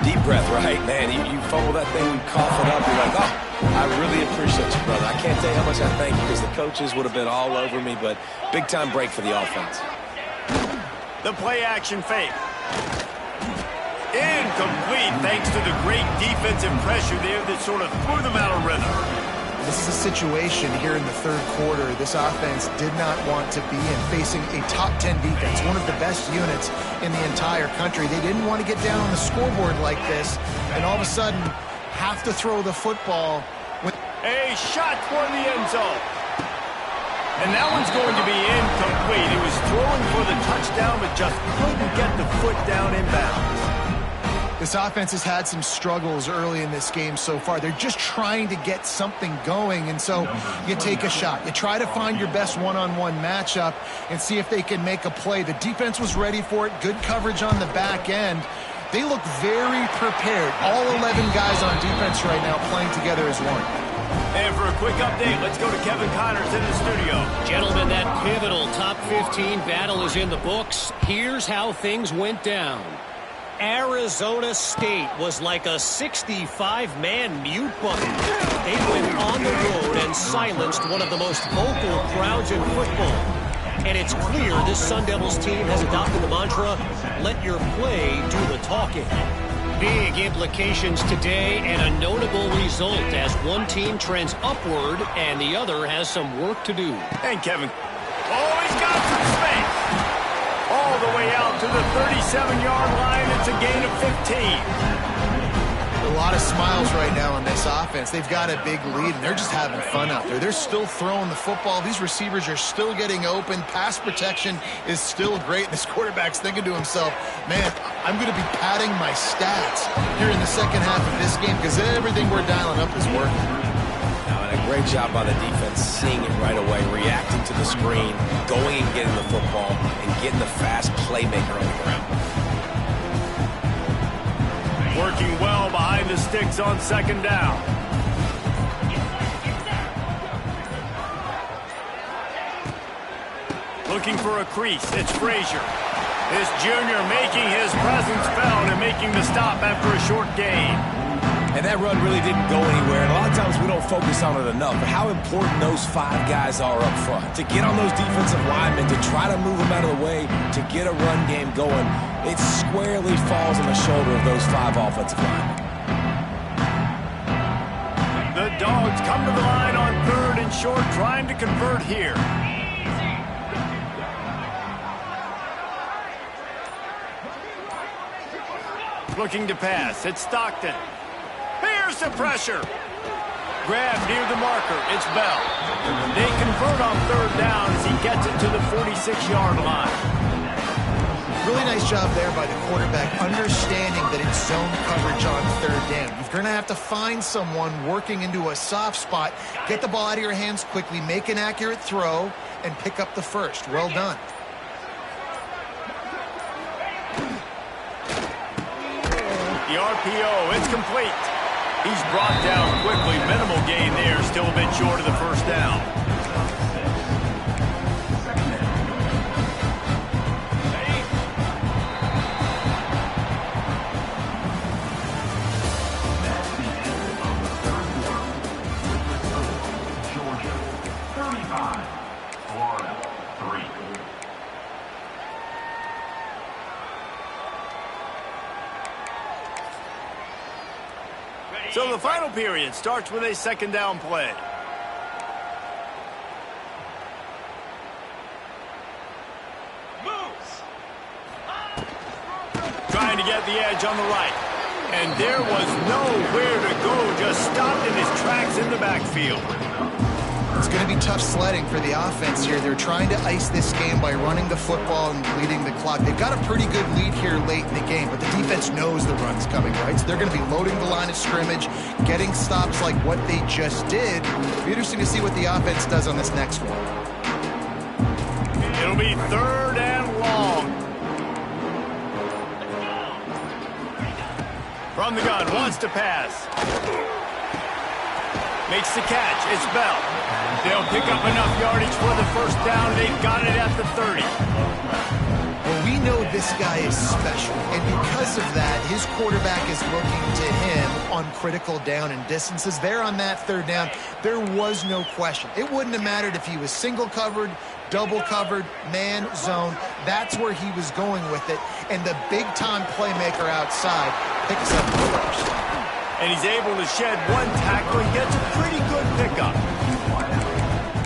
Deep breath, right? Man, you fumble that thing, you cough it up, you're like, oh, I really appreciate you, brother. I can't tell you how much I thank you because the coaches would have been all over me, but big-time break for the offense. The play-action fake. Incomplete thanks to the great defensive pressure there that sort of threw them out of rhythm. This is a situation here in the third quarter this offense did not want to be in, facing a top 10 defense, one of the best units in the entire country. They didn't want to get down on the scoreboard like this, and all of a sudden have to throw the football. A shot toward the end zone. And that one's going to be incomplete. He was throwing for the touchdown, but just couldn't get the foot down in bounds. This offense has had some struggles early in this game so far. They're just trying to get something going, and so you take a shot. You try to find your best one-on-one matchup and see if they can make a play. The defense was ready for it. Good coverage on the back end. They look very prepared. All 11 guys on defense right now playing together as one. And for a quick update, let's go to Kevin Connors in the studio. Gentlemen, that pivotal top 15 battle is in the books. Here's how things went down. Arizona State was like a 65-man mute button. They went on the road and silenced one of the most vocal crowds in football. And it's clear this Sun Devils team has adopted the mantra, let your play do the talking. Big implications today and a notable result as one team trends upward and the other has some work to do. And Kevin, he's got some space. All the way out to the 37-yard line. It's a gain of 15. A lot of smiles right now on this offense. They've got a big lead, and they're just having fun out there. They're still throwing the football. These receivers are still getting open. Pass protection is still great. This quarterback's thinking to himself, man, I'm going to be padding my stats here in the second half of this game because everything we're dialing up is working. And a great job by the defense seeing it right away, reacting to the screen, going and getting the football, and getting the fast playmaker on the ground. Working well behind the sticks on second down. Looking for a crease. It's Frazier. This junior making his presence felt and making the stop after a short gain. And that run really didn't go anywhere. And a lot of times we don't focus on it enough. But how important those 5 guys are up front. To get on those defensive linemen, to try to move them out of the way, to get a run game going, it squarely falls on the shoulder of those 5 offensive linemen. The Dogs come to the line on third and short, trying to convert here. Looking to pass. It's Stockton. Here's the pressure. Grab near the marker. It's Bell. They convert on third down as he gets it to the 46-yard line. Really nice job there by the quarterback, understanding that it's zone coverage on third down. You're going to have to find someone working into a soft spot, get the ball out of your hands quickly, make an accurate throw, and pick up the first. Well done. The RPO, it's complete. He's brought down quickly. Minimal gain there, still a bit short of the first down. Georgia 35, Florida 3. So the final period starts with a second down play. Trying to get the edge on the right. And there was nowhere to go, just stopped in his tracks in the backfield. It's going to be tough sledding for the offense here. They're trying to ice this game by running the football and bleeding the clock. They've got a pretty good lead here late in the game, but the defense knows the run's coming, right? So they're going to be loading the line of scrimmage, getting stops like what they just did. It'll be interesting to see what the offense does on this next one. It'll be third and long. From the gun, wants to pass. Makes the catch. It's Bell. They'll pick up enough yardage for the first down. They've got it at the 30. Well, we know this guy is special, and because of that, his quarterback is looking to him on critical down and distances. There on that third down, there was no question. It wouldn't have mattered if he was single covered, double covered, man, zone. That's where he was going with it. And the big-time playmaker outside picks up the first. And he's able to shed one tackle and gets a pretty good pickup.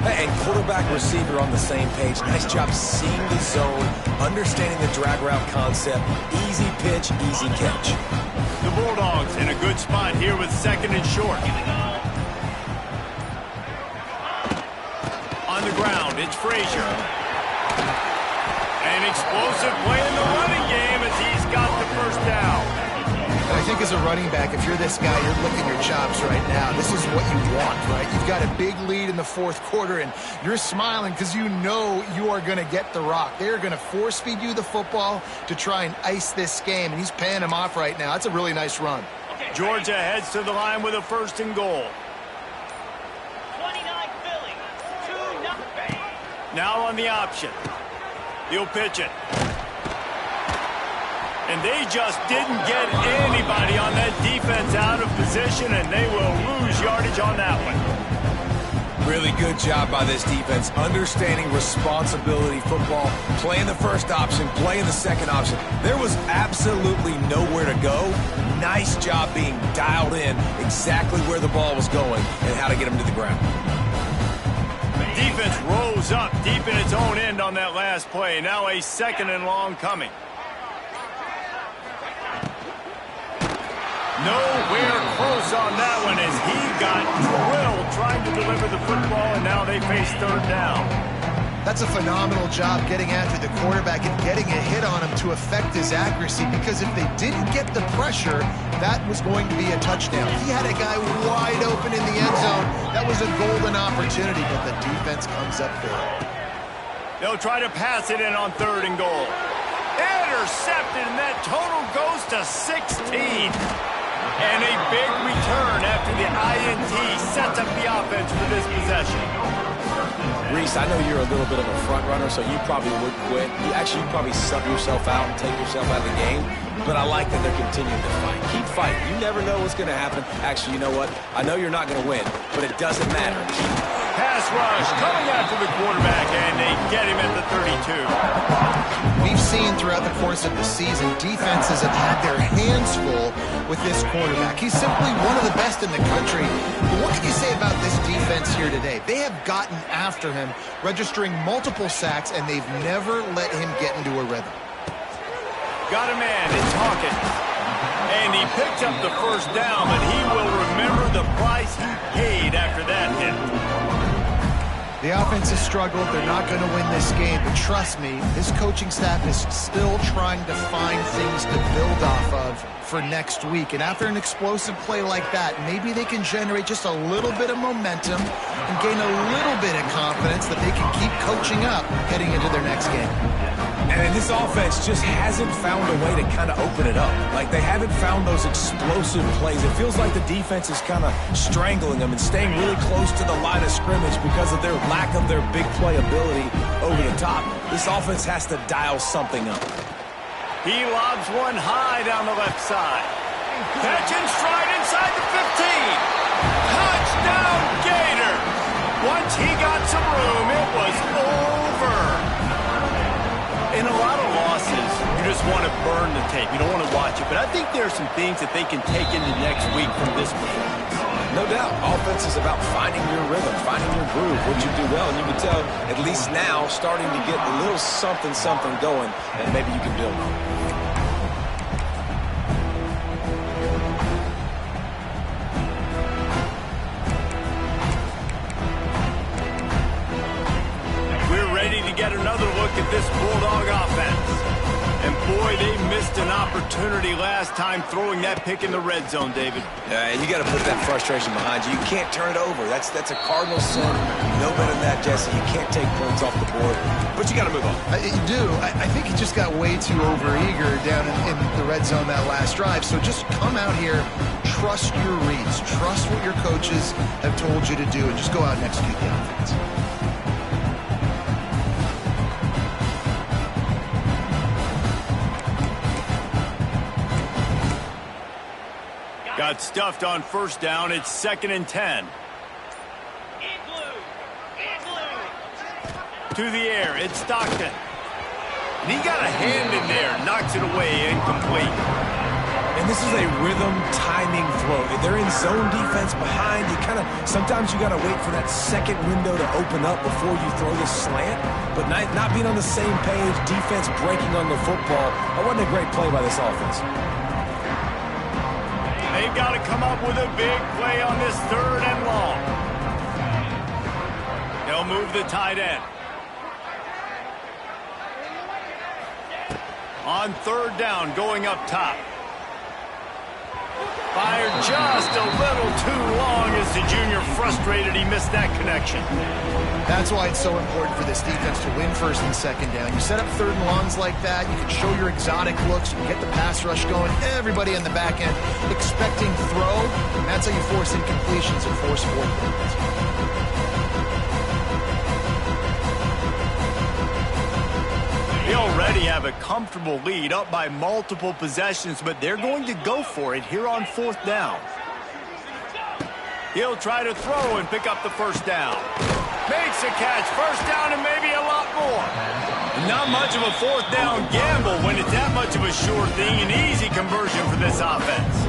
And quarterback receiver on the same page. Nice job seeing the zone, understanding the drag route concept. Easy pitch, easy catch. The Bulldogs in a good spot here with second and short. On the ground, it's Frazier. An explosive play in the running game as he's got the first down. I think as a running back, if you're this guy, you're licking your chops right now. This is what you want, right? You've got a big lead in the fourth quarter, and you're smiling because you know you are going to get the rock. They're going to force-feed you the football to try and ice this game, and he's paying him off right now. That's a really nice run. Georgia heads to the line with a first and goal. 29 Philly, 2-0. Now on the option. He'll pitch it. And they just didn't get anybody on that defense out of position, and they will lose yardage on that one. Really good job by this defense, understanding responsibility football, playing the first option, playing the second option. There was absolutely nowhere to go. Nice job being dialed in exactly where the ball was going and how to get him to the ground. Defense rose up deep in its own end on that last play. Now a second and long coming. Nowhere close on that one as he got drilled trying to deliver the football, and now they face third down. That's a phenomenal job getting after the quarterback and getting a hit on him to affect his accuracy, because if they didn't get the pressure, that was going to be a touchdown. He had a guy wide open in the end zone. That was a golden opportunity, but the defense comes up big. They'll try to pass it in on third and goal. Intercepted, and that total goes to 16. And a big return after the INT sets up the offense for this possession. Reese, I know you're a little bit of a front runner, so you probably would quit. You probably sub yourself out and take yourself out of the game. But I like that they're continuing to fight. Keep fighting. You never know what's going to happen. Actually, you know what? I know you're not going to win, but it doesn't matter. Pass rush coming after the quarterback, and they get him at the 32. We've seen throughout the course of the season, defenses have had their hands full with this quarterback. He's simply one of the best in the country. But what can you say about this defense here today? They have gotten after him, registering multiple sacks, and they've never let him get into a rhythm. Got a man, it's Hawkins. And he picked up the first down, but he will remember the price he paid after that hit. The offense has struggled. They're not going to win this game. But trust me, this coaching staff is still trying to find things to build off of for next week. And after an explosive play like that, maybe they can generate just a little bit of momentum and gain a little bit of confidence that they can keep coaching up heading into their next game. And this offense just hasn't found a way to kind of open it up. Like, they haven't found those explosive plays. It feels like the defense is kind of strangling them and staying really close to the line of scrimmage because of their lack of their big play ability over the top. This offense has to dial something up. He lobs one high down the left side. Catch and stride inside the 15. Touchdown, Gator. Once he got some room, it was over. In a lot of losses, you just want to burn the tape. You don't want to watch it. But I think there are some things that they can take into next week from this performance. No doubt. Offense is about finding your rhythm, finding your groove, what you do well. And you can tell, at least now, starting to get a little something going that maybe you can build on. Get another look at this Bulldog offense. And boy, they missed an opportunity last time throwing that pick in the red zone, David. And you got to put that frustration behind you. You can't turn it over. That's a cardinal sin. You know better than that, Jesse. You can't take points off the board. But you got to move on. You do. I think he just got way too overeager down in the red zone that last drive. So just come out here, trust your reads, trust what your coaches have told you to do, and just go out and execute the offense. Got stuffed on first down. It's 2nd and 10. To the air, it's Stockton. And he got a hand in there, knocks it away, incomplete. And this is a rhythm timing throw. If they're in zone defense behind, sometimes you got to wait for that second window to open up before you throw the slant. But not being on the same page, defense breaking on the football, that wasn't a great play by this offense. They've got to come up with a big play on this 3rd and long. They'll move the tight end. On 3rd down, going up top. Fired just a little too long as the junior frustrated he missed that connection. That's why it's so important for this defense to win 1st and 2nd down. You set up 3rd and longs like that, you can show your exotic looks, you can get the pass rush going, everybody in the back end expecting throw, and that's how you force incompletions and force 4 points. They already have a comfortable lead, up by multiple possessions, but they're going to go for it here on 4th down. He'll try to throw and pick up the 1st down. Makes a catch, 1st down and maybe a lot more. Not much of a 4th down gamble when it's that much of a sure thing, an easy conversion for this offense.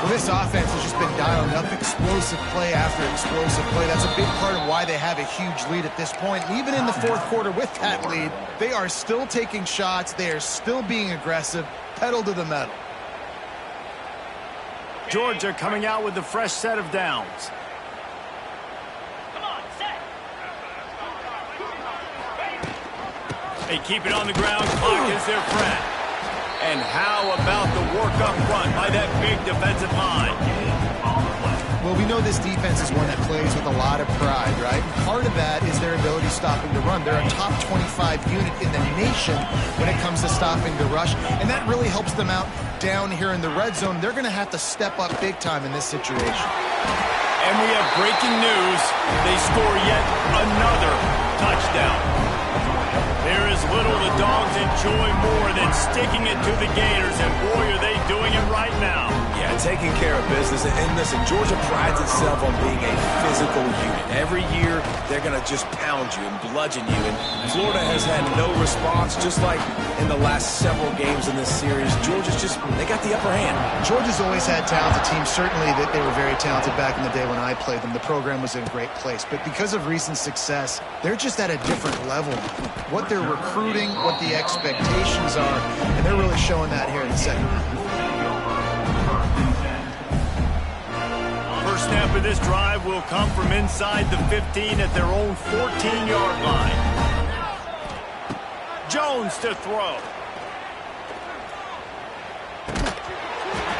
Well, this offense has just been dialing up explosive play after explosive play. That's a big part of why they have a huge lead at this point. And even in the 4th quarter with that lead, they are still taking shots. They are still being aggressive, pedal to the metal. Georgia coming out with a fresh set of downs. Come on, set. They keep it on the ground. Clock is their friend. And how about the work up front by that big defensive line? Well, we know this defense is one that plays with a lot of pride, right? And part of that is their ability stopping the run. They're a top 25 unit in the nation when it comes to stopping the rush, and that really helps them out down here in the red zone. They're going to have to step up big time in this situation. And we have breaking news. They score yet another touchdown. There is little the Dogs enjoy more than sticking it to the Gators, and boy, are they doing it right now. Yeah, taking care of business. And listen, Georgia prides itself on being a physical unit. Every year, they're going to just pound you and bludgeon you. And Florida has had no response, just like in the last several games in this series. Georgia's they got the upper hand. Georgia's always had talented teams. Certainly that they were very talented back in the day when I played them. The program was in a great place. But because of recent success, they're just at a different level. What they're recruiting, what the expectations are, and they're really showing that here in the second half. First snap of this drive will come from inside the 15 at their own 14-yard line. Jones to throw.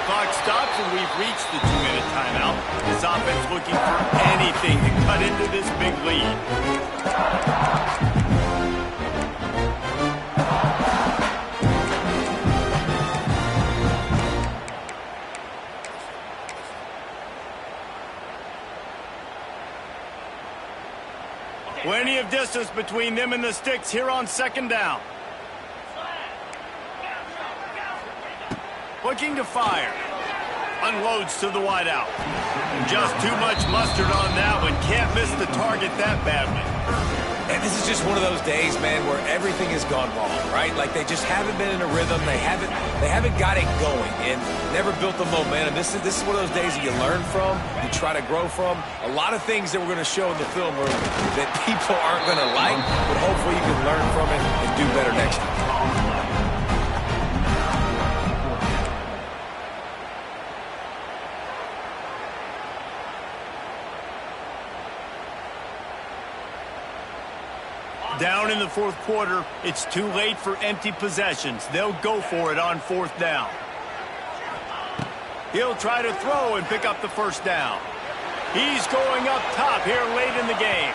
Clock stops and we've reached the 2-minute timeout. This offense looking for anything to cut into this big lead. Plenty of distance between them and the sticks here on 2nd down. Looking to fire. Unloads to the wideout. Just too much mustard on that one. Can't miss the target that badly. And this is just one of those days, man, where everything has gone wrong, right? Like they just haven't been in a rhythm. They haven't got it going and never built the momentum. This is one of those days that you learn from, you try to grow from. A lot of things that we're going to show in the film that people aren't going to like, but hopefully you can learn from it and do better next time. Down in the 4th quarter, it's too late for empty possessions. They'll go for it on 4th down. He'll try to throw and pick up the 1st down. He's going up top here late in the game.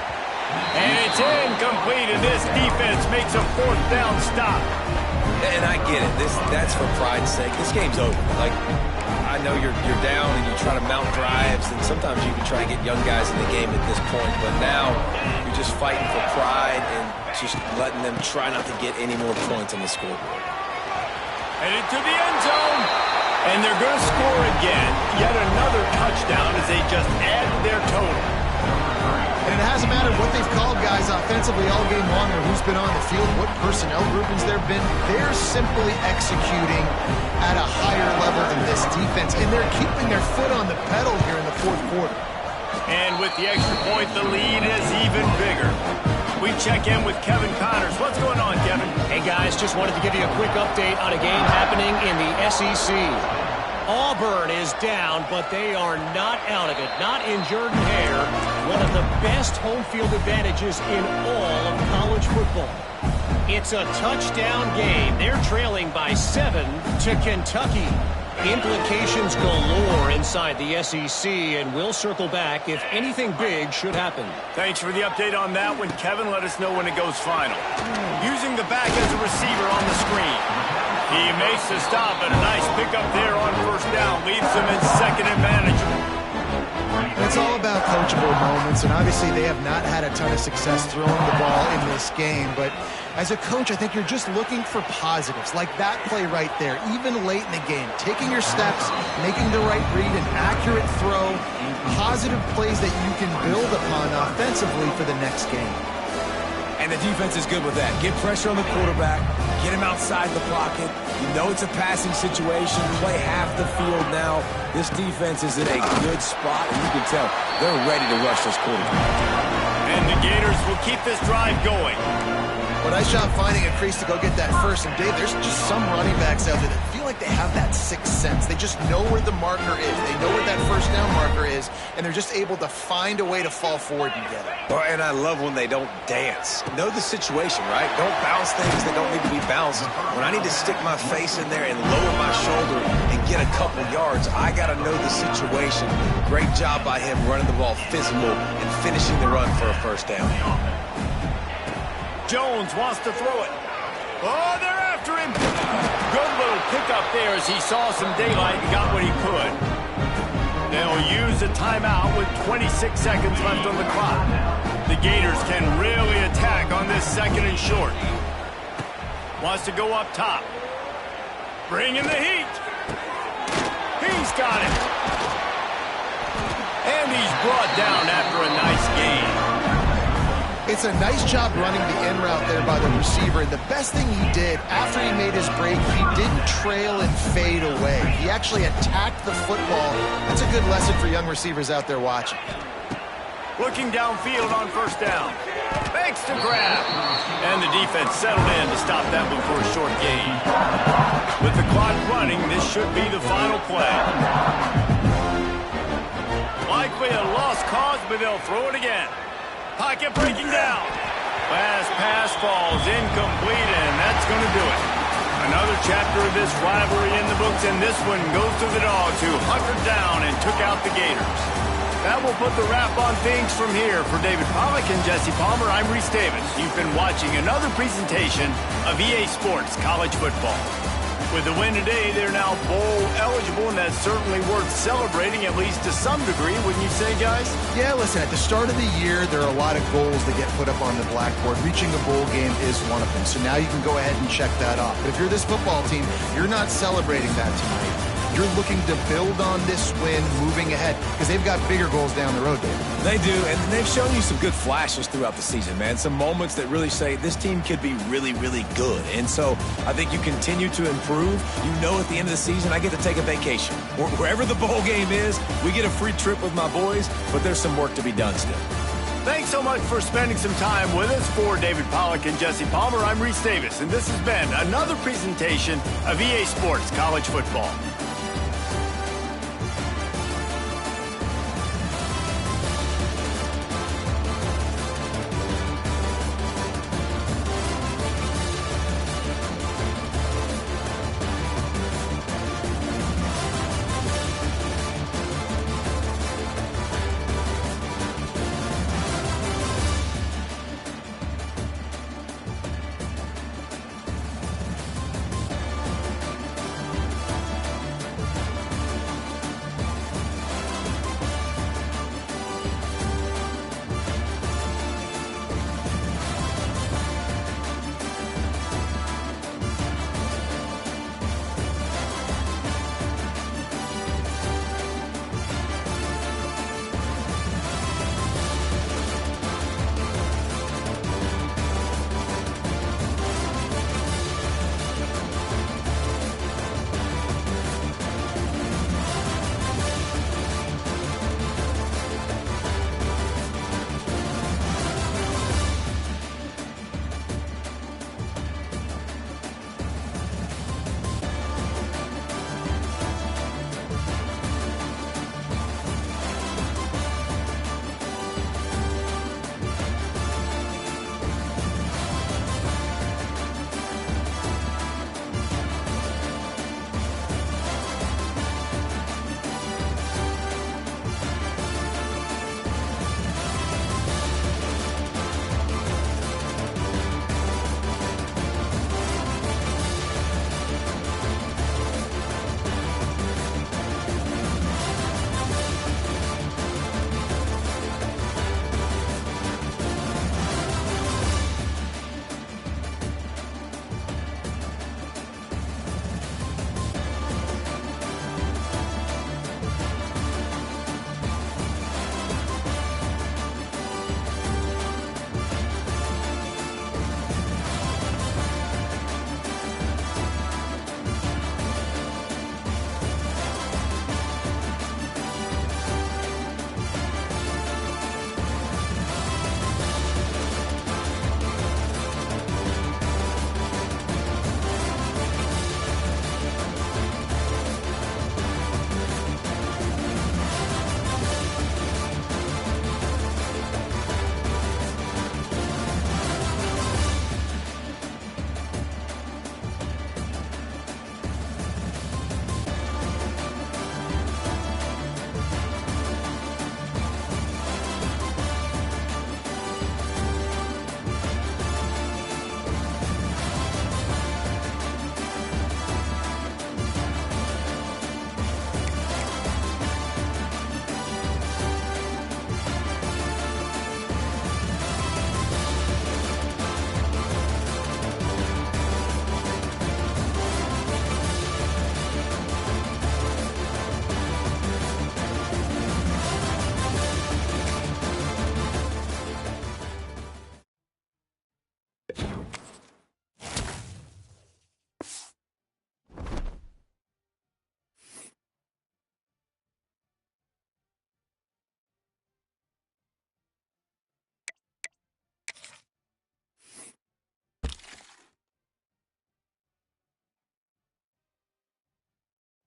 And it's incomplete, and this defense makes a 4th down stop. And I get it. That's for pride's sake. This game's over. Like, I know you're down and you try to mount drives, and sometimes you can try to get young guys in the game at this point, but now you're just fighting for pride and just letting them try not to get any more points on the scoreboard. Headed to the end zone, And they're going to score again. Yet another touchdown as they just add to their total. And it hasn't mattered what they've called guys offensively all game long or who's been on the field, what personnel groupings there have been. They're simply executing at a higher level than this defense, and they're keeping their foot on the pedal here in the fourth quarter. And with the extra point, the lead is even bigger. We check in with Kevin Connors. What's going on, Kevin? Hey, guys, just wanted to give you a quick update on a game happening in the SEC. Auburn is down, but they are not out of it. Not in Jordan Hare, one of the best home field advantages in all of college football. It's a touchdown game. They're trailing by 7 to Kentucky. Implications galore inside the SEC, and we'll circle back if anything big should happen. Thanks for the update on that one, Kevin. Let us know when it goes final. Using the back as a receiver on the screen. He makes the stop, and a nice pickup there on first down. Leaves them in second and manageable. It's all about coachable moments, and obviously they have not had a ton of success throwing the ball in this game. But as a coach, I think you're just looking for positives, like that play right there, even late in the game. Taking your steps, making the right read, an accurate throw, positive plays that you can build upon offensively for the next game. And the defense is good with that. Get pressure on the quarterback. Get him outside the pocket. You know it's a passing situation. Play half the field now. This defense is in a good spot, and you can tell they're ready to rush this quarterback. And the Gators will keep this drive going. Well, nice job finding a crease to go get that first. And, Dave, there's just some running backs out there that feel like they have that sixth sense. They just know where the marker is. They know where that first down marker is, and they're just able to find a way to fall forward and get it. Oh, and I love when they don't dance. Know the situation, right? Don't bounce things that don't need to be bounced. When I need to stick my face in there and lower my shoulder and get a couple yards, I got to know the situation. Great job by him running the ball physical and finishing the run for a first down. Jones wants to throw it. Oh, they're after him. Good little pickup there as he saw some daylight and got what he could. They'll use a timeout with 26 seconds left on the clock. The Gators can really attack on this second and short. Wants to go up top. Bring in the heat. He's got it. And he's brought down after a nice gain. It's a nice job running the in route there by the receiver. And the best thing he did after he made his break, he didn't trail and fade away. He actually attacked the football. That's a good lesson for young receivers out there watching. Looking downfield on first down. Makes the grab. And the defense settled in to stop that one for a short gain. With the clock running, this should be the final play. Likely a lost cause, but they'll throw it again. Pocket breaking down. Last pass falls incomplete, and that's going to do it. Another chapter of this rivalry in the books, and this one goes to the Dogs, who hunkered down and took out the Gators. That will put the wrap on things from here. For David Pollack and Jesse Palmer, I'm Reese Davis. You've been watching another presentation of EA Sports College Football. With the win today, they're now bowl eligible, and that's certainly worth celebrating, at least to some degree, wouldn't you say, guys? Yeah, listen, at the start of the year, there are a lot of goals that get put up on the blackboard. Reaching a bowl game is one of them, so now you can go ahead and check that off. But if you're this football team, you're not celebrating that tonight. You're looking to build on this win moving ahead because they've got bigger goals down the road, David. They do, and they've shown you some good flashes throughout the season, man. Some moments that really say this team could be really, really good. And so I think you continue to improve. You know at the end of the season, I get to take a vacation. Wherever the bowl game is, we get a free trip with my boys, but there's some work to be done still. Thanks so much for spending some time with us. For David Pollack and Jesse Palmer, I'm Reese Davis, and this has been another presentation of EA Sports College Football.